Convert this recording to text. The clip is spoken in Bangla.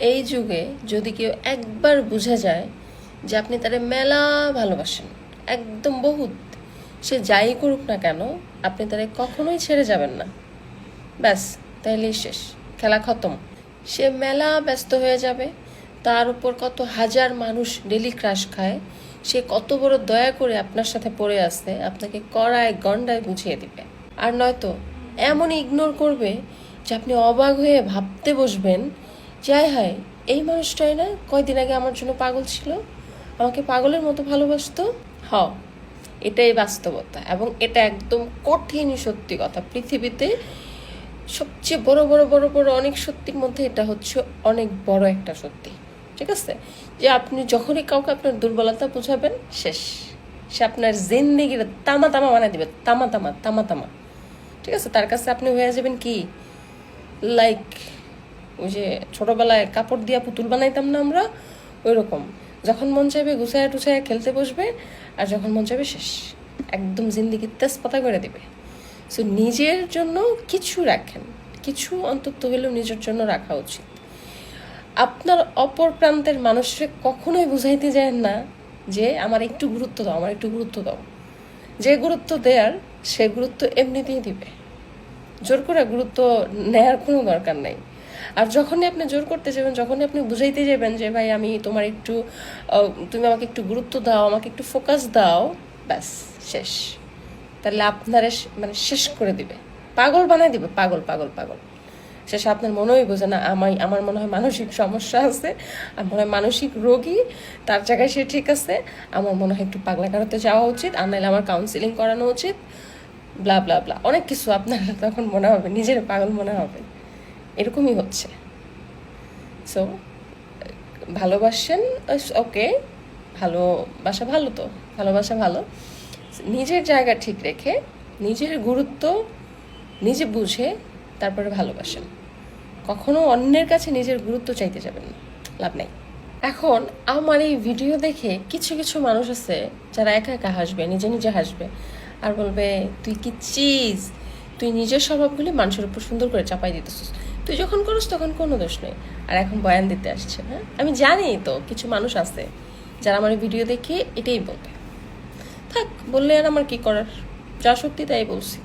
এই যুগে যদি কেউ একবার বুঝে যায় যে আপনি তারে মেলা ভালোবাসেন, একদম বহুত, সে যাই করুক না কেন আপনি তারে কখনোই ছেড়ে যাবেন না, ব্যাস তাইলেই শেষ, খেলা খতম। সে মেলা ব্যস্ত হয়ে যাবে, তার উপর কত হাজার মানুষ ডেলি ক্রাশ খায়, সে কত বড় দয়া করে আপনার সাথে পড়ে আসতে আপনাকে কড়ায় গন্ডায় বুঝিয়ে দিবে। আর নয়তো এমন ইগনোর করবে যে আপনি অবাক হয়ে ভাবতে বসবেন যাই হয় এই মানুষটাই না কয়দিন আগে আমার জন্য পাগল ছিল, আমাকে পাগলের মতো ভালোবাসতো। হ, এটাই বাস্তবতা এবং এটা একদম কঠিন সত্যি কথা। পৃথিবীতে সবচেয়ে বড় বড় বড় বড় অনেক সত্যির মধ্যে এটা হচ্ছে অনেক বড় একটা সত্যি। ঠিক আছে, যে আপনি যখনই কাউকে আপনার দুর্বলতা বোঝাবেন শেষ, সে আপনার জিন্দেগির তামা তামা বানিয়ে দিবে, তামা তামা তামা তামা। ঠিক আছে, তার কাছে আপনি হয়ে যাবেন কি, লাইক ওই যে ছোটবেলায় কাপড় দিয়া পুতুল বানাইতাম না আমরা, ওই রকম। যখন মন চাইবে গুছায়া টুছায়া খেলতে বসবে, আর যখন মন চাইবে শেষ, একদম জিন্দেগি তেজপাতা করে দিবে। সো নিজের জন্য কিছু রাখেন, কিছু অন্তত হলেও নিজের জন্য রাখা উচিত। আপনার অপর প্রান্তের মানুষকে কখনোই বুঝাইতে যায় না যে আমার একটু গুরুত্ব দাও, আমার একটু গুরুত্ব দাও। যে গুরুত্ব দেয়ার সে গুরুত্ব এমনিতেই দিবে, জোর করে গুরুত্ব নেয়ার কোনো দরকার নাই। আর যখনই আপনি জোর করতে যাবেন, যখনই আপনি বুঝাইতে যাবেন যে ভাই আমি তোমার একটু, তুমি আমাকে একটু গুরুত্ব দাও, আমাকে একটু ফোকাস দাও, ব্যাস শেষ। তাহলে আপনার মানে শেষ করে দিবে, পাগল বানায় দিবে, পাগল পাগল পাগল। শেষে আপনার মনেই বোঝে না আমার মনে হয় মানসিক সমস্যা আছে, আমার মনে হয় মানসিক রোগী, তার জায়গায় সে ঠিক আছে, আমার মনে হয় একটু পাগলাকারতে যাওয়া উচিত, আর নাহলে আমার কাউন্সিলিং করানো উচিত, ব্লা ব্লা ব্লা, অনেক কিছু আপনার তখন মনে হবে, নিজের পাগল মনে হবে। এরকমই হচ্ছে। সো ভালোবাসেন, ওকে, ভালোবাসা ভালো, তো ভালোবাসা ভালো, নিজের জায়গা ঠিক রেখে নিজের গুরুত্ব নিজে বুঝে তারপরে ভালোবাসেন। কখনো অন্যের কাছে নিজের গুরুত্ব চাইতে যাবেন না, লাভ নেই। এখন আমার এই ভিডিও দেখে কিছু কিছু মানুষ আছে যারা একা একা হাসবে, নিজে নিজে হাসবে, আর বলবে তুই কি চিজ, তুই নিজের স্বভাবগুলি মানুষের উপর সুন্দর করে চাপাই দিতেছিস, তুই যখন করিস তখন কোনো দোষ নেই, আর এখন বয়ান দিতে আসছে। হ্যাঁ, আমি জানি তো কিছু মানুষ আছে যারা আমার ভিডিও দেখে এটাই বলবে, থাক বললে আর আমার কি করার, যা সত্যি তাই বলছি।